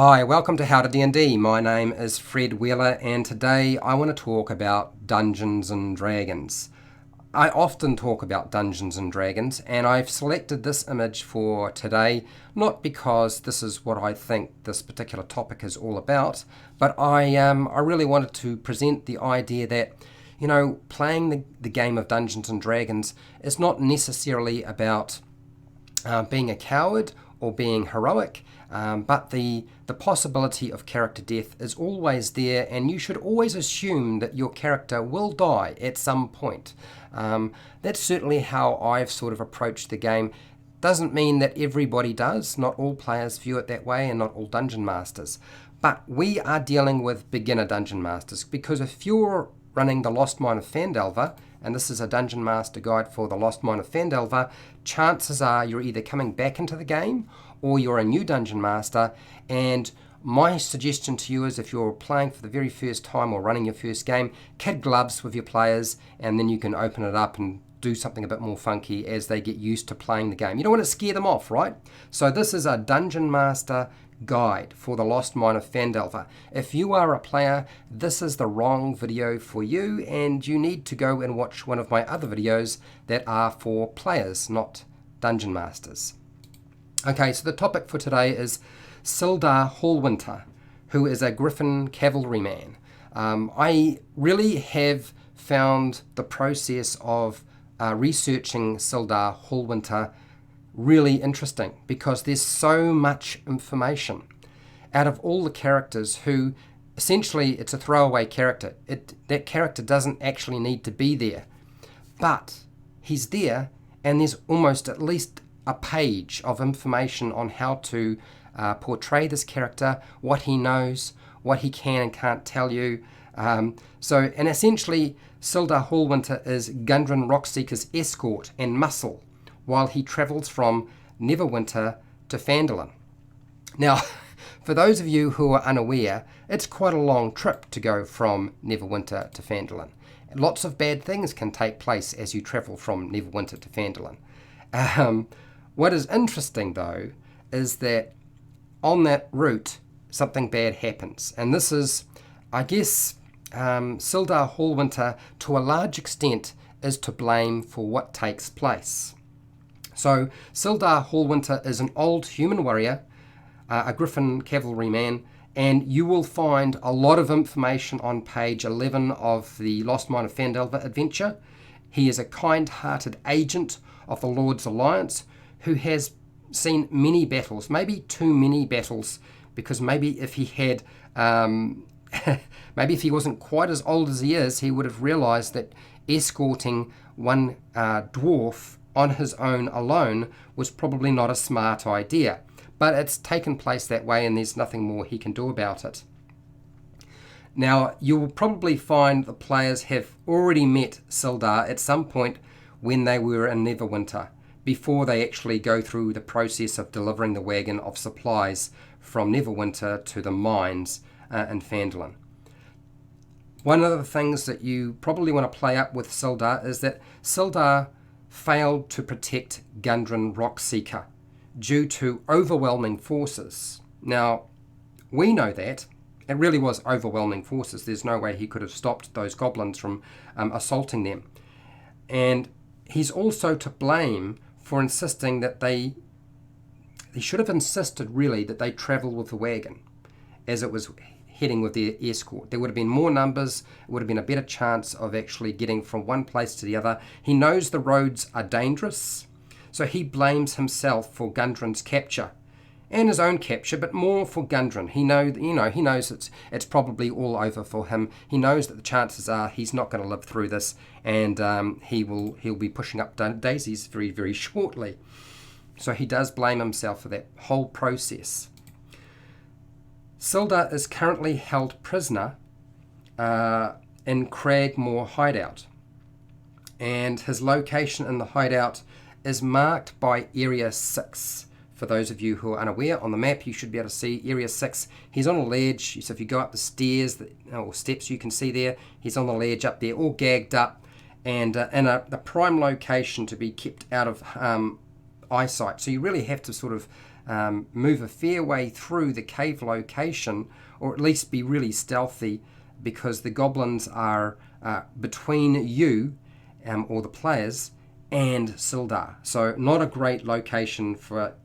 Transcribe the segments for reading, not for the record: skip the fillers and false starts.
Hi, welcome to HowtoDandD. My name is Fred Wheeler and today I want to talk about Dungeons and Dragons. I often talk about Dungeons and Dragons and I've selected this image for today not because this is what I think this particular topic is all about, but I really wanted to present the idea that playing the game of Dungeons and Dragons is not necessarily about being a coward or being heroic, but the possibility of character death is always there, and you should always assume that your character will die at some point. That's certainly how I've sort of approached the game. Doesn't mean that everybody does, not all players view it that way and not all dungeon masters. But we are dealing with beginner dungeon masters, because if you're running the Lost Mine of Phandelver, and this is a Dungeon Master Guide for the Lost Mine of Phandelver, chances are you're either coming back into the game or you're a new Dungeon Master, and my suggestion to you is if you're playing for the very first time or running your first game, kid gloves with your players, and then you can open it up and do something a bit more funky as they get used to playing the game. You don't want to scare them off, right? So this is a Dungeon Master Guide for the Lost Mine of Phandelver. If you are a player, this is the wrong video for you, and you need to go and watch one of my other videos that are for players, not dungeon masters. Okay, so the topic for today is Sildar Hallwinter, who is a Griffon Cavalry man. I really have found the process of researching Sildar Hallwinter really interesting, because there's so much information. Out of all the characters who, essentially it's a throwaway character, that character doesn't actually need to be there, but he's there, and there's almost at least a page of information on how to portray this character, what he knows, what he can and can't tell you. And essentially Sildar Hallwinter is Gundren Rockseeker's escort and muscle while he travels from Neverwinter to Phandalin. Now, for those of you who are unaware, it's quite a long trip to go from Neverwinter to Phandalin. Lots of bad things can take place as you travel from Neverwinter to Phandalin. What is interesting, though, is that on that route, something bad happens. And this is, I guess, Sildar Hallwinter, to a large extent, is to blame for what takes place. So Sildar Hallwinter is an old human warrior, a Griffon Cavalry man, and you will find a lot of information on page 11 of the Lost Mine of Phandelver adventure. He is a kind-hearted agent of the Lord's Alliance who has seen many battles, maybe too many battles, because maybe if he had, maybe if he wasn't quite as old as he is, he would have realized that escorting one dwarf on his own alone was probably not a smart idea. But it's taken place that way, and there's nothing more he can do about it. Now, you will probably find the players have already met Sildar at some point when they were in Neverwinter, before they actually go through the process of delivering the wagon of supplies from Neverwinter to the mines in Phandalin. One of the things that you probably want to play up with Sildar is that Sildar failed to protect Gundren Rockseeker due to overwhelming forces. Now, we know that. It really was overwhelming forces. There's no way he could have stopped those goblins from assaulting them. And he's also to blame for insisting that he should have insisted really that they travel with the wagon as it was heading with their escort. There would have been more numbers, it would have been a better chance of actually getting from one place to the other. He knows the roads are dangerous, so he blames himself for Gundren's capture and his own capture, but more for Gundren. He knows it's probably all over for him. He knows that the chances are he's not going to live through this, and he'll be pushing up daisies very, very shortly. So he does blame himself for that whole process. Sildar is currently held prisoner in Cragmore hideout, and his location in the hideout is marked by Area 6. For those of you who are unaware, on the map you should be able to see Area 6. He's on a ledge, so if you go up the stairs or steps you can see there, he's on the ledge up there, all gagged up, and in the prime location to be kept out of eyesight. So you really have to sort of move a fair way through the cave location, or at least be really stealthy, because the goblins are between you, or the players, and Sildar. So not a great location for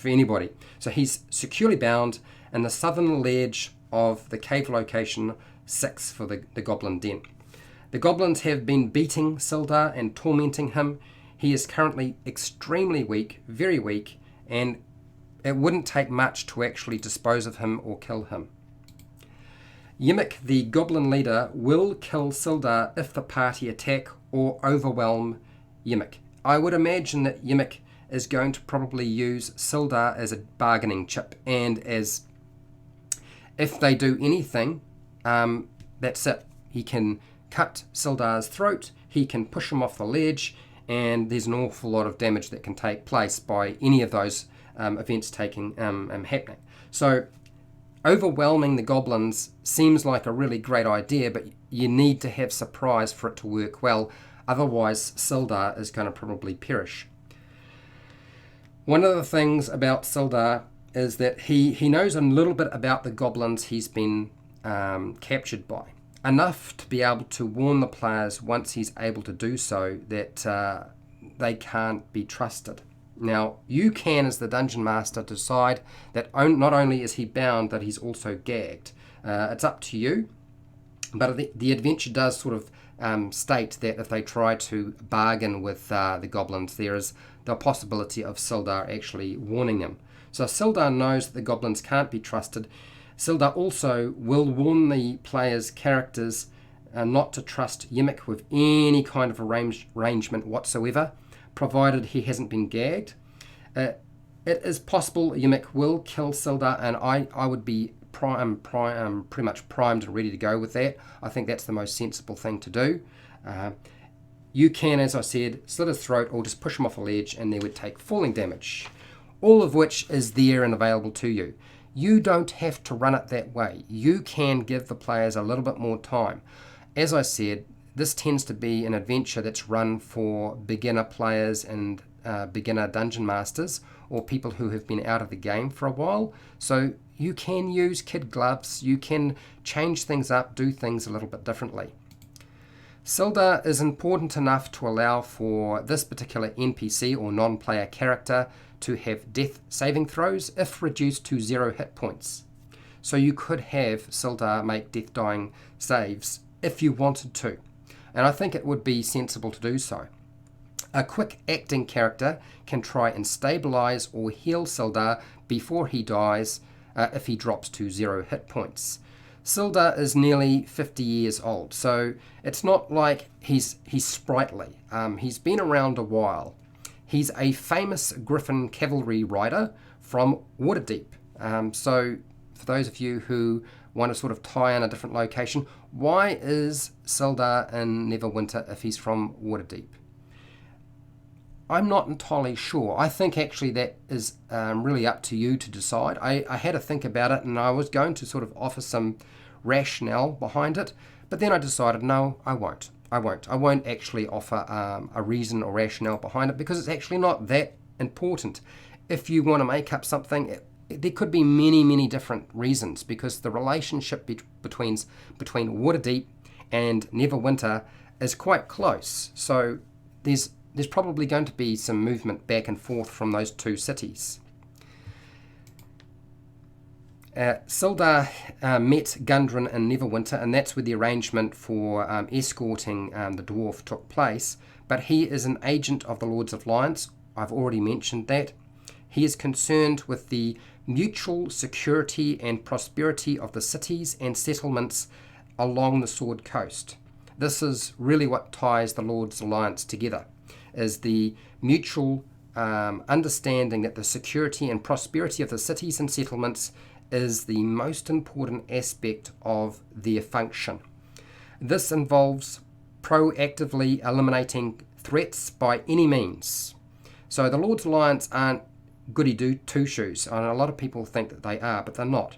anybody. So he's securely bound in the southern ledge of the cave location 6 for the goblin den. The goblins have been beating Sildar and tormenting him. He is currently extremely weak, very weak, and it wouldn't take much to actually dispose of him or kill him. Yimmick, the goblin leader, will kill Sildar if the party attack or overwhelm Yimmick. I would imagine that Yimmick is going to probably use Sildar as a bargaining chip, and as if they do anything, that's it. He can cut Sildar's throat, he can push him off the ledge, and there's an awful lot of damage that can take place by any of those events happening. So overwhelming the goblins seems like a really great idea, but you need to have surprise for it to work well. Otherwise, Sildar is going to probably perish. One of the things about Sildar is that he knows a little bit about the goblins he's been captured by. Enough to be able to warn the players once he's able to do so that they can't be trusted. Now, you can, as the Dungeon Master, decide that not only is he bound, that he's also gagged. It's up to you, but the adventure does sort of state that if they try to bargain with the goblins, there is the possibility of Sildar actually warning them. So Sildar knows that the goblins can't be trusted. Sildar also will warn the players' characters not to trust Yimmick with any kind of arrangement whatsoever, provided he hasn't been gagged. It is possible Yimmick will kill Sildar, and I would be pretty much primed and ready to go with that. I think that's the most sensible thing to do. You can, as I said, slit his throat or just push him off a ledge, and they would take falling damage, all of which is there and available to you. You don't have to run it that way. You can give the players a little bit more time. As I said, this tends to be an adventure that's run for beginner players and beginner dungeon masters, or people who have been out of the game for a while. So you can use kid gloves, you can change things up, do things a little bit differently. Sildar is important enough to allow for this particular NPC or non-player character to have death saving throws if reduced to 0 hit points. So you could have Sildar make death dying saves if you wanted to, and I think it would be sensible to do so. A quick acting character can try and stabilize or heal Sildar before he dies if he drops to 0 hit points. Sildar is nearly 50 years old, so it's not like he's sprightly. He's been around a while. He's a famous Griffon Cavalry rider from Waterdeep. So for those of you who want to sort of tie in a different location, why is Sildar in Neverwinter if he's from Waterdeep? I'm not entirely sure. I think actually that is really up to you to decide. I had to think about it, and I was going to sort of offer some rationale behind it, but then I decided no, I won't. I won't actually offer a reason or rationale behind it, because it's actually not that important. If you want to make up something, there could be many different reasons, because the relationship between Waterdeep and Neverwinter is quite close. So there's probably going to be some movement back and forth from those two cities. Sildar met Gundren in Neverwinter, and that's where the arrangement for escorting the dwarf took place, but he is an agent of the Lords of Lions. I've already mentioned that. He is concerned with the mutual security and prosperity of the cities and settlements along the Sword Coast. This is really what ties the Lords' Alliance together, is the mutual understanding that the security and prosperity of the cities and settlements is the most important aspect of their function. This involves proactively eliminating threats by any means. So the Lord's Alliance aren't goody two-shoes, and a lot of people think that they are, but they're not.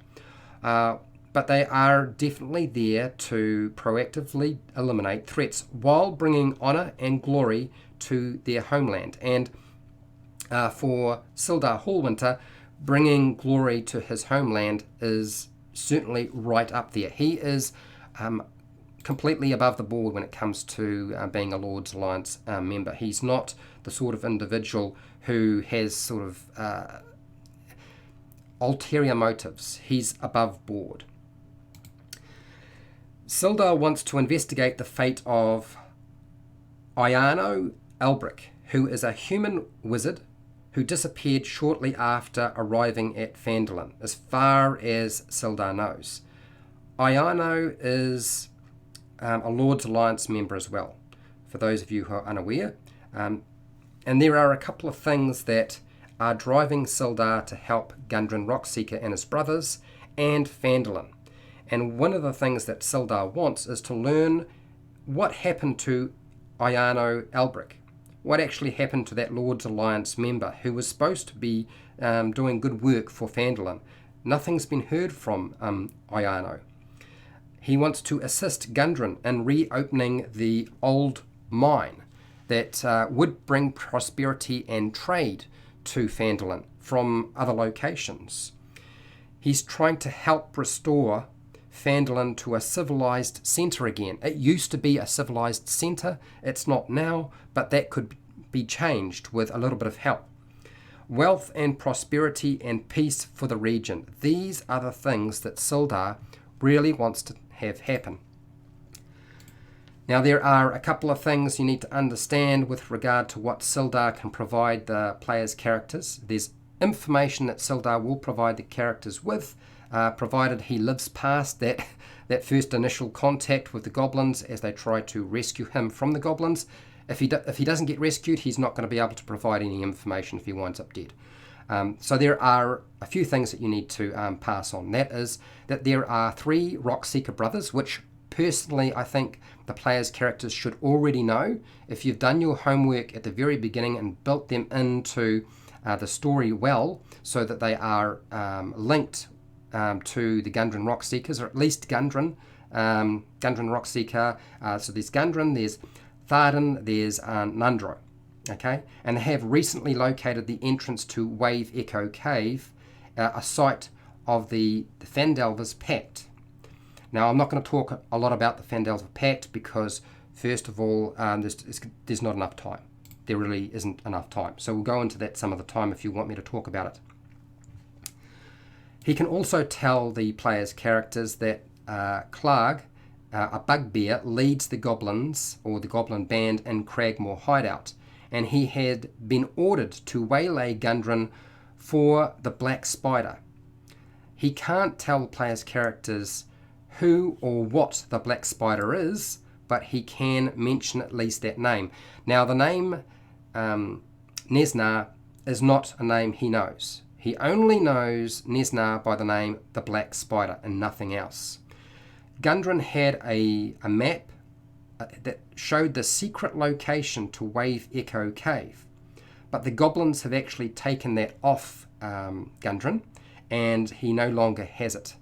But they are definitely there to proactively eliminate threats while bringing honour and glory to their homeland. And for Sildar Hallwinter, bringing glory to his homeland is certainly right up there. He is completely above the board when it comes to being a Lord's Alliance member. He's not the sort of individual who has sort of ulterior motives. He's above board. Sildar wants to investigate the fate of Iano Elbrick, who is a human wizard who disappeared shortly after arriving at Phandelver, as far as Sildar knows. Iano is a Lord's Alliance member as well, for those of you who are unaware. And there are a couple of things that are driving Sildar to help Gundren Rockseeker and his brothers and Phandelver. And one of the things that Sildar wants is to learn what happened to Iano Elbrick. What actually happened to that Lord's Alliance member who was supposed to be doing good work for Phandelver. Nothing's been heard from Iano. He wants to assist Gundren in reopening the old mine that would bring prosperity and trade to Phandelver from other locations. He's trying to help restore Phandelver to a civilized centre again. It used to be a civilized centre, it's not now, but that could be changed with a little bit of help. Wealth and prosperity and peace for the region. These are the things that Sildar really wants to have happen. Now there are a couple of things you need to understand with regard to what Sildar can provide the player's characters. There's information that Sildar will provide the characters with, provided he lives past that first initial contact with the goblins as they try to rescue him from the goblins. If he doesn't get rescued, he's not going to be able to provide any information if he winds up dead. So there are a few things that you need to pass on. That is that there are 3 Rockseeker brothers, which personally I think the player's characters should already know. If you've done your homework at the very beginning and built them into the story well, so that they are linked to the Gundren Rockseekers, or at least Gundren Rockseeker. So there's Gundren, there's Tharden, there's Nundro. Okay, and they have recently located the entrance to Wave Echo Cave, a site of the Phandelver's Pact. Now, I'm not going to talk a lot about the Phandelver Pact because, first of all, there's not enough time. There really isn't enough time. So we'll go into that some of the time if you want me to talk about it. He can also tell the player's characters that Clarg, a bugbear, leads the goblins, or the goblin band, in Cragmore Hideout. And he had been ordered to waylay Gundren for the Black Spider. He can't tell the player's characters who or what the Black Spider is, but he can mention at least that name. Now, the name Nesnar is not a name he knows. He only knows Nesnar by the name the Black Spider and nothing else. Gundren had a map that showed the secret location to Wave Echo Cave, but the goblins have actually taken that off Gundren, and he no longer has it,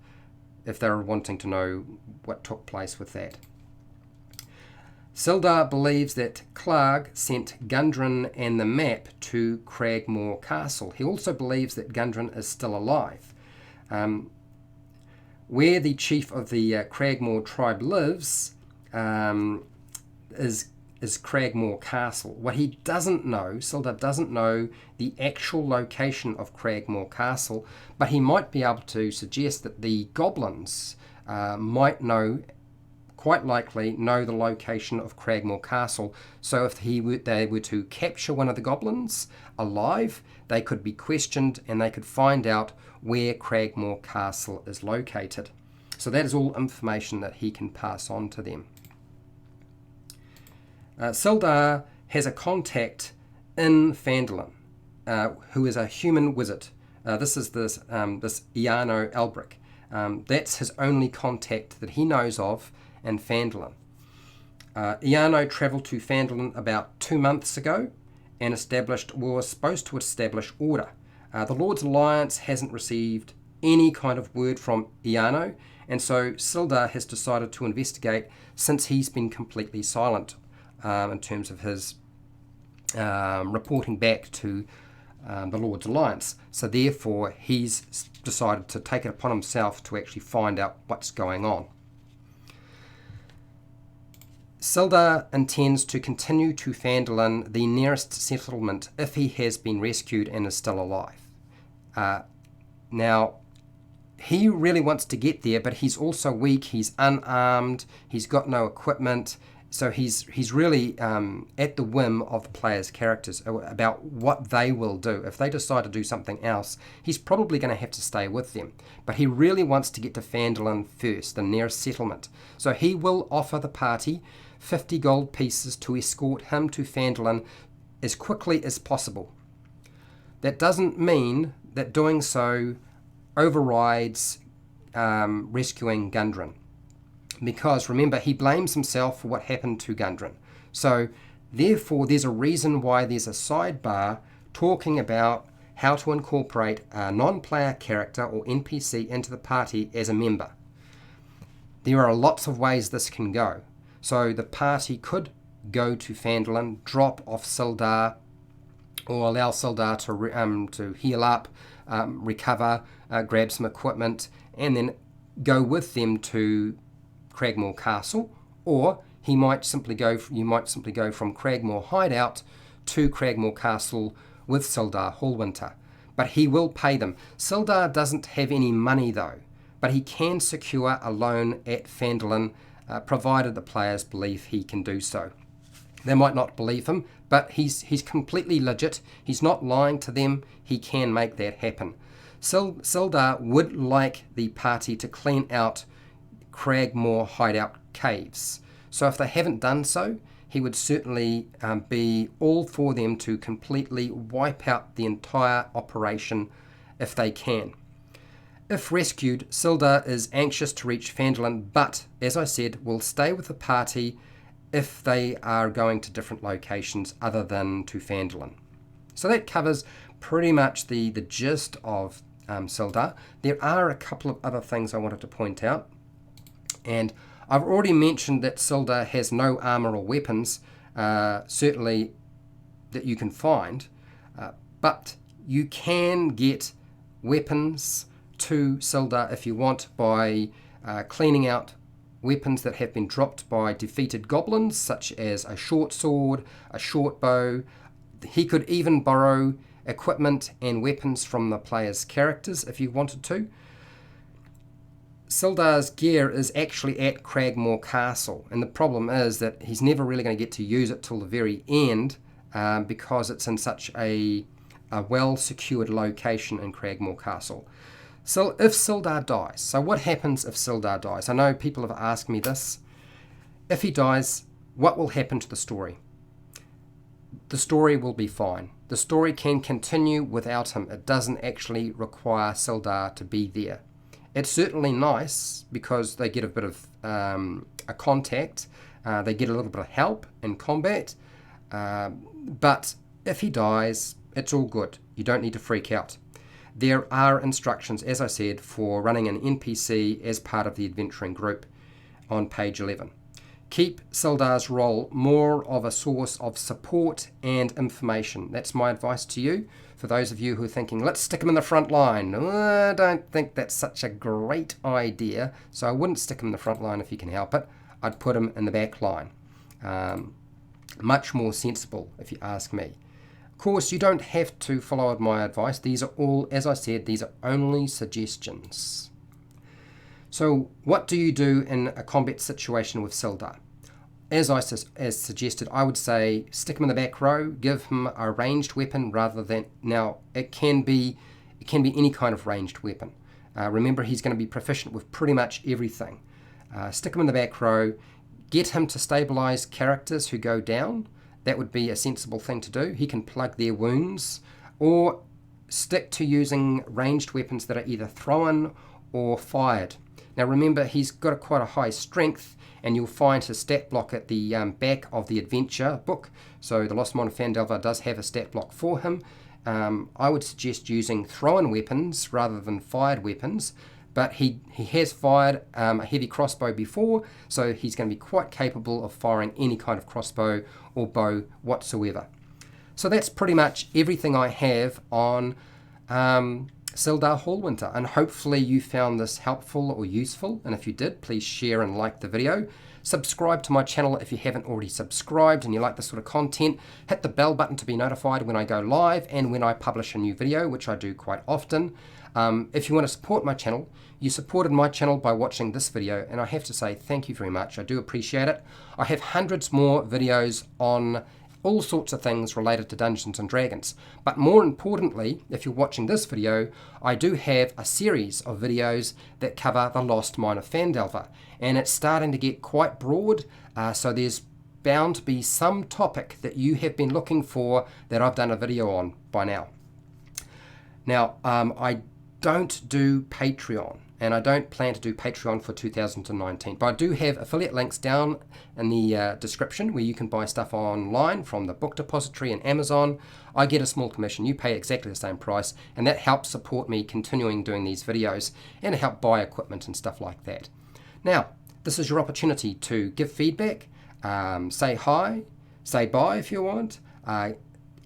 if they're wanting to know what took place with that. Sildar believes that Clarg sent Gundren and the map to Cragmore Castle. He also believes that Gundren is still alive. Where the chief of the Cragmore tribe lives is Cragmore Castle. What he doesn't know, Sildar doesn't know the actual location of Cragmore Castle, but he might be able to suggest that the goblins might know, quite likely know the location of Cragmore Castle. So if they were to capture one of the goblins alive, they could be questioned and they could find out where Cragmore Castle is located. So that is all information that he can pass on to them. Sildar has a contact in Phandelver who is a human wizard. This is this Iano Elbrick. That's his only contact that he knows of in Phandelver. Iano travelled to Phandelver about 2 months ago and was supposed to establish order. The Lord's Alliance hasn't received any kind of word from Iano, and so Sildar has decided to investigate since he's been completely silent in terms of his reporting back to the Lord's Alliance. So therefore, he's decided to take it upon himself to actually find out what's going on. Sildar intends to continue to Phandalin, the nearest settlement, if he has been rescued and is still alive. Now, he really wants to get there, but he's also weak, he's unarmed, he's got no equipment, so he's really at the whim of the players' characters about what they will do. If they decide to do something else, he's probably going to have to stay with them. But he really wants to get to Phandalin first, the nearest settlement. So he will offer the party 50 gold pieces to escort him to Phandalin as quickly as possible. That doesn't mean that doing so overrides rescuing Gundren, because remember, he blames himself for what happened to Gundren. So therefore, there's a reason why there's a sidebar talking about how to incorporate a non-player character or NPC into the party as a member. There are lots of ways this can go. So the party could go to Phandalin, drop off Sildar, or allow Sildar to heal up, recover, grab some equipment, and then go with them to Cragmore Castle. Or you might simply go from Cragmore Hideout to Cragmore Castle with Sildar Hallwinter. But he will pay them. Sildar doesn't have any money though, but he can secure a loan at Phandalin, provided the players believe he can do so. They might not believe him, but he's completely legit. He's not lying to them. He can make that happen. Sildar would like the party to clean out Cragmore Hideout caves. So if they haven't done so, he would certainly be all for them to completely wipe out the entire operation if they can. If rescued, Sildar is anxious to reach Phandalin, but, as I said, will stay with the party if they are going to different locations other than to Phandalin. So that covers pretty much the gist of Sildar. There are a couple of other things I wanted to point out. And I've already mentioned that Sildar has no armor or weapons, certainly that you can find, but you can get weapons to Sildar if you want by cleaning out weapons that have been dropped by defeated goblins, such as a short sword, a short bow. He could even borrow equipment and weapons from the players' characters if you wanted to. Sildar's gear is actually at Cragmore Castle, and the problem is that he's never really going to get to use it till the very end because it's in such a well-secured location in Cragmore Castle. So if Sildar dies, so what happens if Sildar dies? I know people have asked me this. If he dies, what will happen to the story? The story will be fine. The story can continue without him. It doesn't actually require Sildar to be there. It's certainly nice because they get a bit of a contact, they get a little bit of help in combat, but if he dies, it's all good. You don't need to freak out. There are instructions, as I said, for running an NPC as part of the adventuring group on page 11. Keep Sildar's role more of a source of support and information. That's my advice to you. For those of you who are thinking, let's stick him in the front line. I don't think that's such a great idea, so I wouldn't stick him in the front line if you can help it. I'd put him in the back line. Much more sensible, if you ask me. Of course, you don't have to follow my advice. These are all, as I said, these are only suggestions. So what do you do in a combat situation with Sildar? As suggested, I would say stick him in the back row, give him a ranged weapon rather than, now it can be any kind of ranged weapon. Remember, he's going to be proficient with pretty much everything. Stick him in the back row, get him to stabilize characters who go down. That would be a sensible thing to do. He can plug their wounds, or stick to using ranged weapons that are either thrown or fired. Now remember, he's got quite a high strength, and you'll find his stat block at the back of the adventure book. So the Lost Mine of Phandelver does have a stat block for him. I would suggest using thrown weapons rather than fired weapons, but he has fired a heavy crossbow before, so he's going to be quite capable of firing any kind of crossbow or bow whatsoever. So that's pretty much everything I have on Sildar Hallwinter, and hopefully you found this helpful or useful, and if you did, please share and like the video. Subscribe to my channel if you haven't already subscribed and you like this sort of content. Hit the bell button to be notified when I go live and when I publish a new video, which I do quite often. If you want to support my channel, you supported my channel by watching this video, and I have to say thank you very much. I do appreciate it. I have hundreds more videos on all sorts of things related to Dungeons and Dragons. But more importantly, if you're watching this video, I do have a series of videos that cover the Lost Mine of Phandelver, and it's starting to get quite broad, so there's bound to be some topic that you have been looking for that I've done a video on by now. Now, I don't do Patreon, and I don't plan to do Patreon for 2019, but I do have affiliate links down in the description where you can buy stuff online from the book depository and Amazon. I get a small commission, you pay exactly the same price, and that helps support me continuing doing these videos and help buy equipment and stuff like that. Now, this is your opportunity to give feedback, say hi, say bye if you want,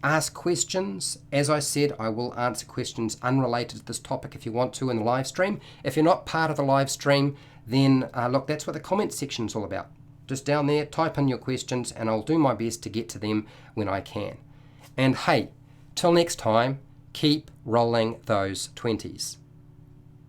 ask questions. As I said, I will answer questions unrelated to this topic if you want to in the live stream. If you're not part of the live stream, then look, that's what the comment section is all about. Just down there, type in your questions and I'll do my best to get to them when I can. And hey, till next time, keep rolling those 20s.